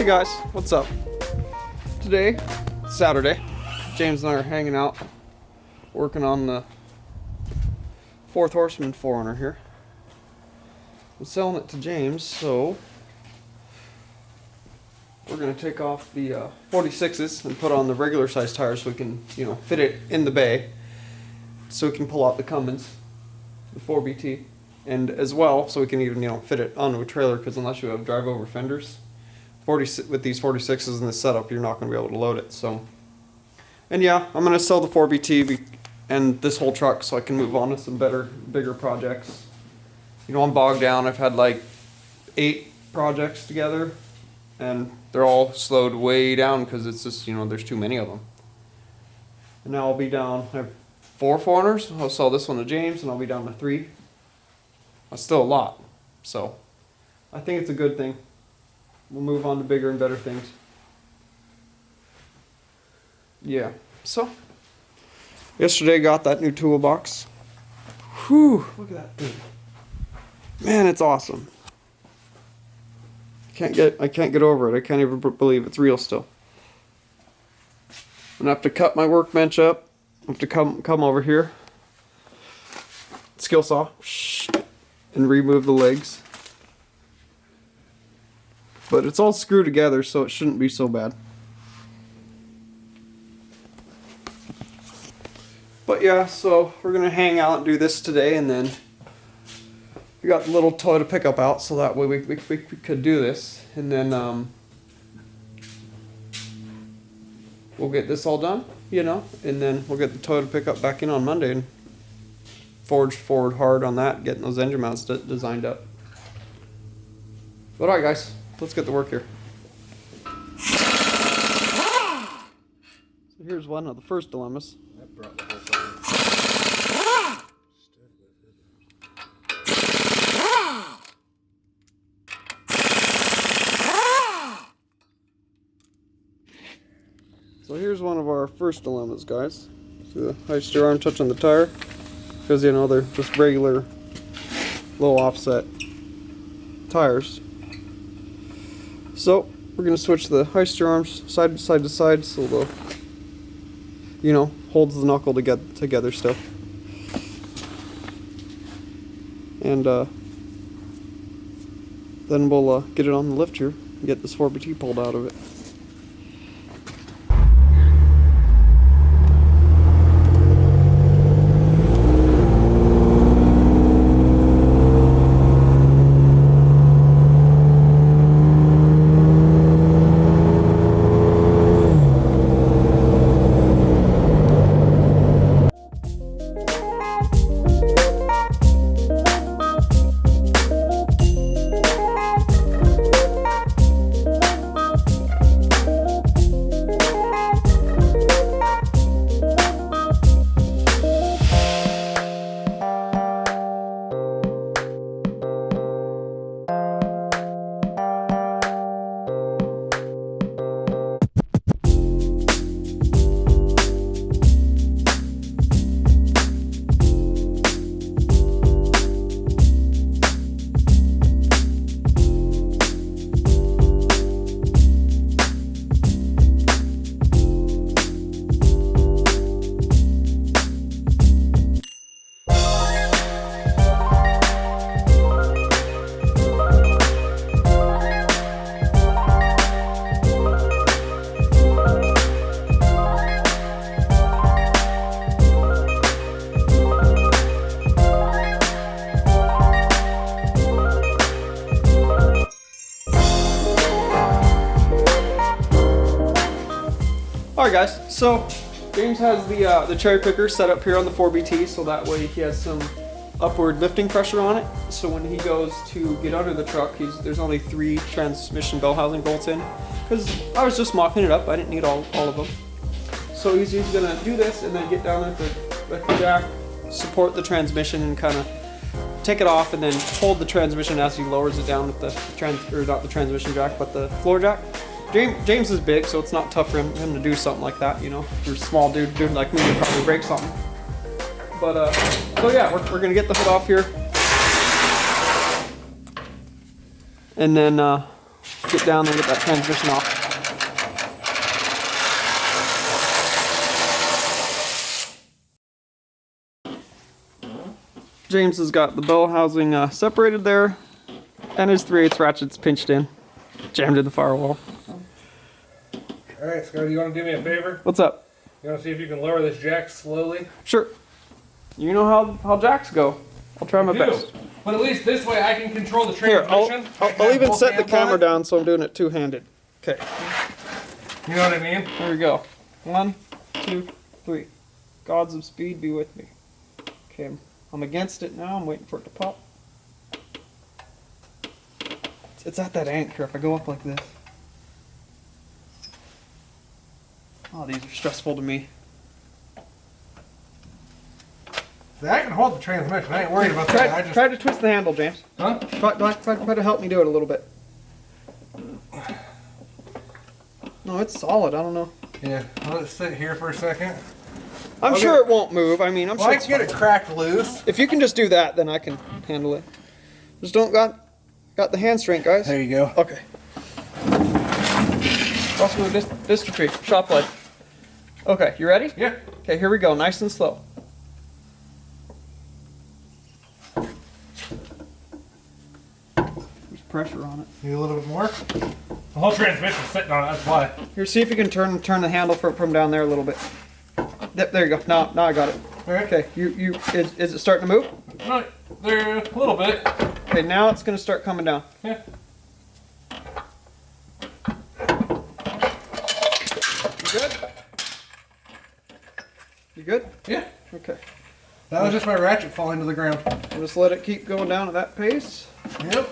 Hey guys, what's up? Today, Saturday, James and I are hanging out, working on the 4th Horseman 4Runner here. I'm selling it to James, so we're going to take off the 46s and put on the regular size tires so we can, fit it in the bay, so we can pull out the Cummins, the 4BT, and as well, so we can even, fit it onto a trailer, because unless you have drive-over fenders, with these 46s in this setup, you're not going to be able to load it. So, and yeah, I'm going to sell the 4BT and this whole truck so I can move on to some bigger projects. I'm bogged down. I've had like 8 projects together, and they're all slowed way down because it's just, there's too many of them. And now I'll be down, I have 4 4Runners. I'll sell this one to James, and I'll be down to 3. That's still a lot. So, I think it's a good thing. We'll move on to bigger and better things. Yeah, so yesterday got that new toolbox. Whew, look at that thing. Man, it's awesome. I can't get over it. I can't even believe it's real still. I'm gonna have to cut my workbench up. I have to come over here, skill saw, and remove the legs. But it's all screwed together, so it shouldn't be so bad. But yeah, so we're gonna hang out and do this today, and then we got the little Toyota pickup out, so that way we could do this, and then we'll get this all done, and then we'll get the Toyota pickup back in on Monday and forge forward hard on that, getting those engine mounts designed up. But alright guys, let's get to work here. So here's one of the first dilemmas. That brought the whole thing. So here's one of our first dilemmas, guys. See the hoist your arm touching the tire? Because, they're just regular low offset tires. So we're going to switch the hoist arms side to side so they'll, holds the knuckle together still. And then we'll get it on the lift here and get this 4BT pulled out of it. Alright guys, so James has the cherry picker set up here on the 4BT, so that way he has some upward lifting pressure on it. So when he goes to get under the truck, there's only 3 transmission bell housing bolts in, because I was just mopping it up. I didn't need all of them. So he's gonna do this and then get down there with the jack, support the transmission, and kind of take it off, and then hold the transmission as he lowers it down with not the transmission jack, but the floor jack. James is big, so it's not tough for him to do something like that, If you're a small dude like me, you'd probably break something. But, so yeah, we're gonna get the hood off here. And then, get down there and get that transmission off. James has got the bell housing separated there, and his 3/8 ratchet's pinched in, jammed in the firewall. Alright, Scotty, you want to do me a favor? What's up? You want to see if you can lower this jack slowly? Sure. You know how jacks go. I'll try my best. But at least this way I can control the Here, transmission. I'll even set the camera down so I'm doing it two-handed. Okay. You know what I mean? Here we go. 1, 2, 3. Gods of speed be with me. Okay, I'm against it now. I'm waiting for it to pop. It's at that anchor if I go up like this. Oh, these are stressful to me. See, I can hold the transmission. I ain't worried about that. Try to twist the handle, James. Huh? Try to help me do it a little bit. No, it's solid. I don't know. Yeah, I'll let it sit here for a second. I'm sure it won't move. I mean, I'm sure I it's can get fine. it cracked loose. If you can just do that, then I can handle it. Just don't got the hand strength, guys. There you go. Okay. Also, dystrophy, shop light. Okay, you ready? Yeah. Okay, here we go. Nice and slow. There's pressure on it. Need a little bit more? The whole transmission's sitting on it, that's why. Here, see if you can turn the handle from down there a little bit. Yep, there you go. Now I got it. All right. Okay, is it starting to move? No, there a little bit. Okay, now it's going to start coming down. Yeah. You good? You good? Yeah. Okay. That was just my ratchet falling to the ground. I'll just let it keep going down at that pace. Yep.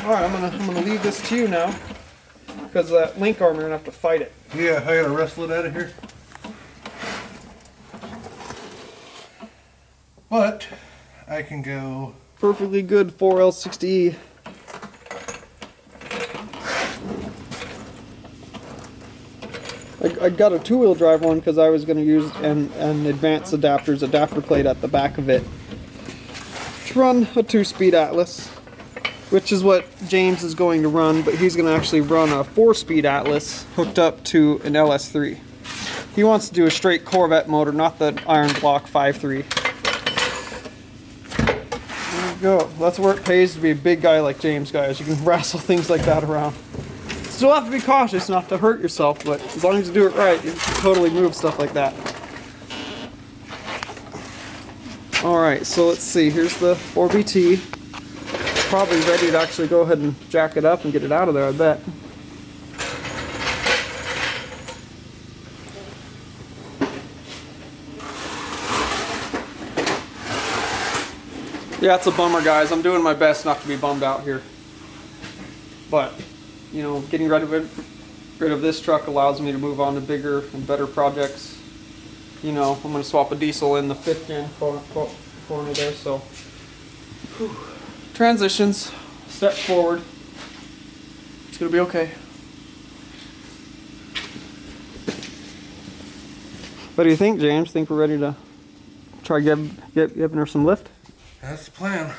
All right, I'm gonna leave this to you now, because that link arm, you're gonna have to fight it. Yeah, I gotta wrestle it out of here. But I can go. Perfectly good 4L60E. I got a two-wheel drive one because I was going to use an advanced adapter plate at the back of it to run a 2-speed Atlas, which is what James is going to run, but he's going to actually run a 4-speed Atlas hooked up to an LS3. He wants to do a straight Corvette motor, not the Iron Block 5.3. There you go. That's where it pays to be a big guy like James, guys. You can wrestle things like that around. Still have to be cautious not to hurt yourself, but as long as you do it right, you can totally move stuff like that. Alright, so let's see. Here's the 4BT. Probably ready to actually go ahead and jack it up and get it out of there, I bet. Yeah, it's a bummer, guys. I'm doing my best not to be bummed out here. But, you know, getting rid of this truck allows me to move on to bigger and better projects. You know, I'm going to swap a diesel in the 5th gen corner there, so. Whew. Transitions, step forward. It's going to be okay. What do you think, James? Think we're ready to try giving her some lift? That's the plan.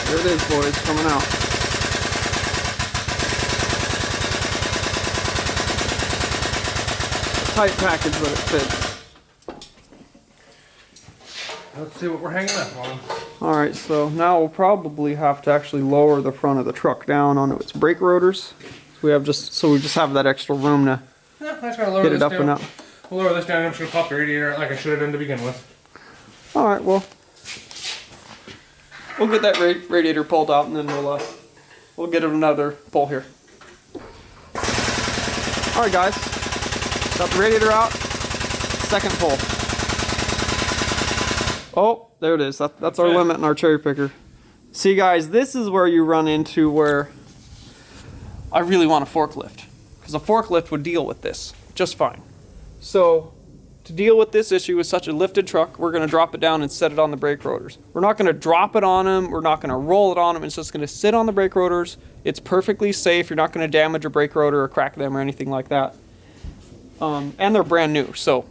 There it is, boys, coming out. A tight package, but it fits. Let's see what we're hanging up on. Alright, so now we'll probably have to actually lower the front of the truck down onto its brake rotors. We just have that extra room to get it up and out. We'll lower this down and I'm just going to pop the radiator out like I should have done to begin with. Alright, well, we'll get that radiator pulled out and then we'll get another pull here. Alright guys, got the radiator out, second pull. Oh, there it is. That's our limit in our cherry picker. See guys, this is where you run into where I really want a forklift. Because a forklift would deal with this just fine. So to deal with this issue with such a lifted truck, we're going to drop it down and set it on the brake rotors. We're not going to drop it on them. We're not going to roll it on them. It's just going to sit on the brake rotors. It's perfectly safe. You're not going to damage a brake rotor or crack them or anything like that. And they're brand new. So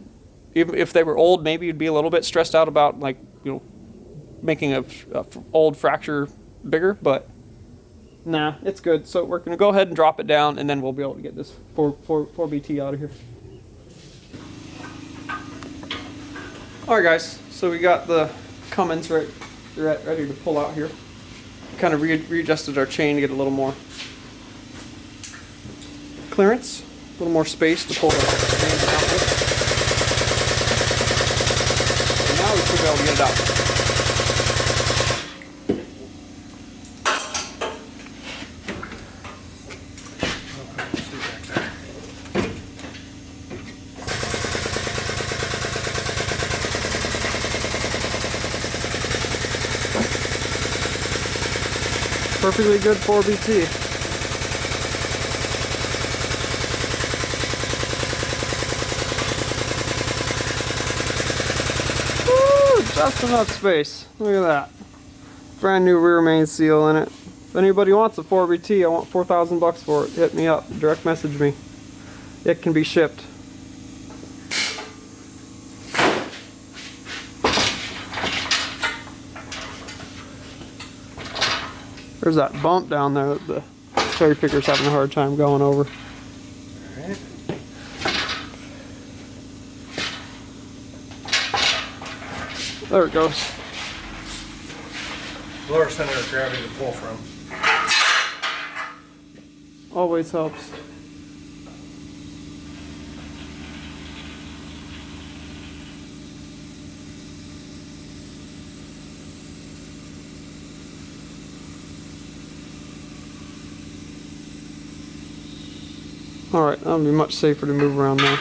even if they were old, maybe you'd be a little bit stressed out about, like, you know, making a old fracture bigger, but nah, it's good. So we're going to go ahead and drop it down, and then we'll be able to get this 4BT out of here. Alright guys, so we got the Cummins ready to pull out here. Kind of readjusted our chain to get a little more clearance, a little more space to pull the chain out with. And now we should be able to get it out. Perfectly good 4BT. Woo! Just enough space. Look at that. Brand new rear main seal in it. If anybody wants a 4BT, I want $4,000 for it. Hit me up. Direct message me. It can be shipped. There's that bump down there that the cherry picker's having a hard time going over. Alright. There it goes. Lower center of gravity to pull from. Always helps. Alright, that'll be much safer to move around now.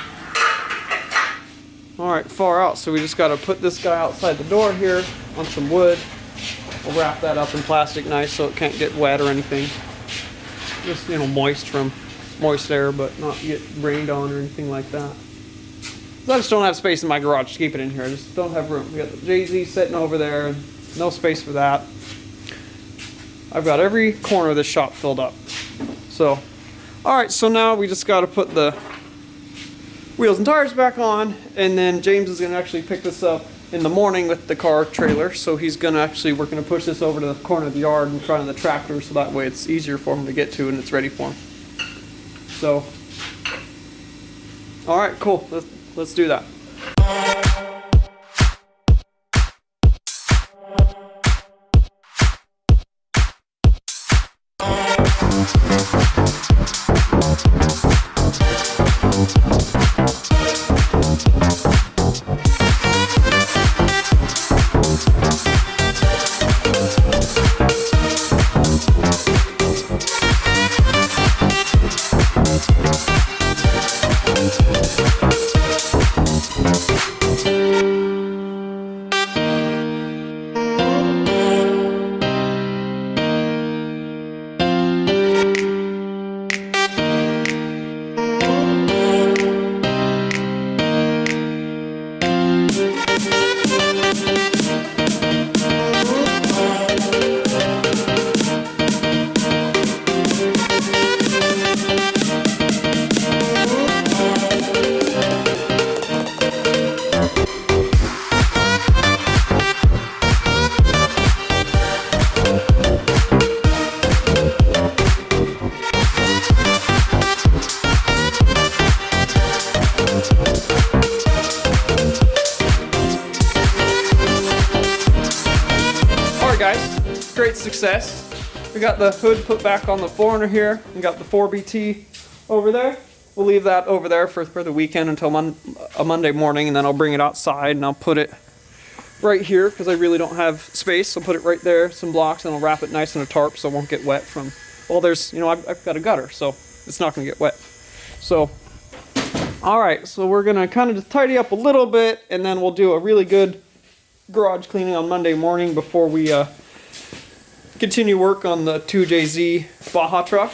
Alright, far out, so we just got to put this guy outside the door here on some wood. We'll wrap that up in plastic nice so it can't get wet or anything. Just, you know, moist from moist air, but not get rained on or anything like that. I just don't have space in my garage to keep it in here. I just don't have room. We got the JZ sitting over there, no space for that. I've got every corner of this shop filled up. So, alright, so now we just got to put the wheels and tires back on, and then James is going to actually pick this up in the morning with the car trailer. So he's going to actually, we're going to push this over to the corner of the yard in front of the tractor, so that way it's easier for him to get to and it's ready for him. So, alright, cool. Let's do that. Guys, great success. We got the hood put back on the 4Runner here. We got the 4BT over there. We'll leave that over there for the weekend until a Monday morning, and then I'll bring it outside and I'll put it right here because I really don't have space. I'll put it right there, some blocks, and I'll wrap it nice in a tarp so it won't get wet from, well, there's, you know, I've got a gutter, so it's not going to get wet. So, alright, so we're going to kind of just tidy up a little bit, and then we'll do a really good garage cleaning on Monday morning before we continue work on the 2JZ Baja truck.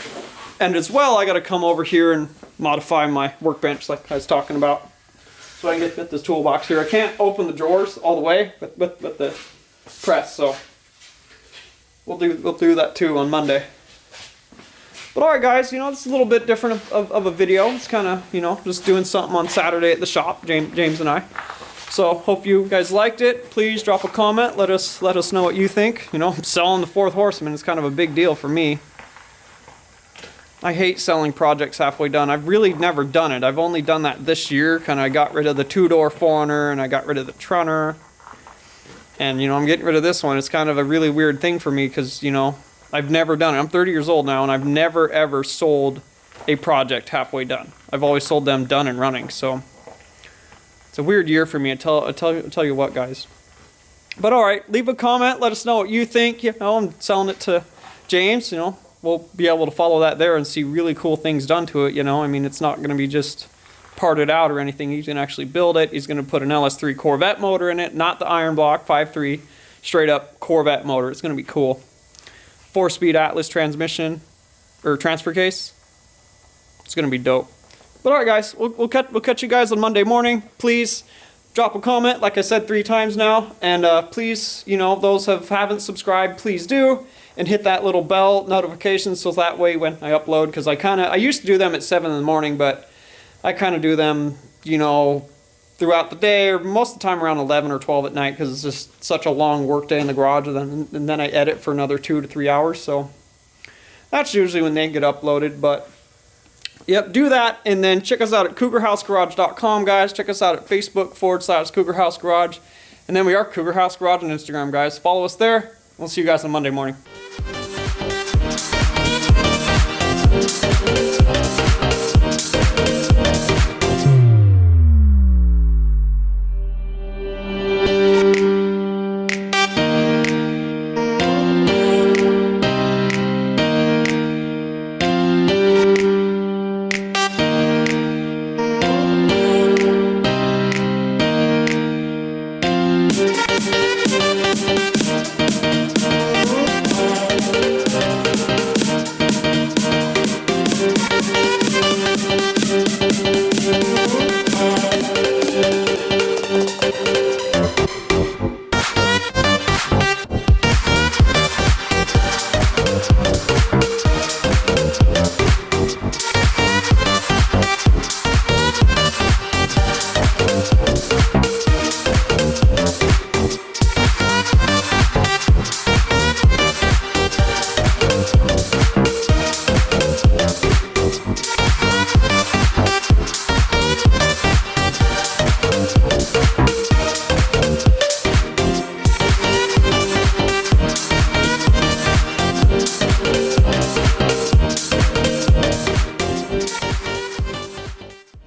And as well, I got to come over here and modify my workbench like I was talking about. so I can get this toolbox here. I can't open the drawers all the way with the press, so we'll do that too on Monday. But alright guys, you know, this is a little bit different of a video. It's kind of, you know, just doing something on Saturday at the shop, James and I. So hope you guys liked it. Please drop a comment. Let us know what you think. You know, selling the Fourth Horseman is kind of a big deal for me. I hate selling projects halfway done. I've really never done it. I've only done that this year. Kind of I got rid of the 2-door 4RUNNER and I got rid of the Trunner. And, you know, I'm getting rid of this one. It's kind of a really weird thing for me because, you know, I've never done it. I'm 30 years old now and I've never ever sold a project halfway done. I've always sold them done and running. So it's a weird year for me. I tell you what, guys. But all right, leave a comment. Let us know what you think. You know, I'm selling it to James. You know, we'll be able to follow that there and see really cool things done to it. You know, I mean, it's not going to be just parted out or anything. He's going to actually build it. He's going to put an LS3 Corvette motor in it, not the iron block 5.3, straight up Corvette motor. It's going to be cool. 4-speed Atlas transmission or transfer case. It's going to be dope. But alright guys, we'll catch you guys on Monday morning. Please drop a comment, like I said 3 times now. And please, you know, those haven't subscribed, please do. And hit that little bell notification so that way when I upload, because I used to do them at 7 in the morning, but I kind of do them, you know, throughout the day, or most of the time around 11 or 12 at night, because it's just such a long work day in the garage, and then I edit for another 2 to 3 hours. So that's usually when they get uploaded. But yep, do that, and then check us out at cougarhousegarage.com, guys. Check us out at Facebook /CougarHouseGarage, and then we are Cougar House Garage on Instagram, guys. Follow us there. We'll see you guys on Monday morning.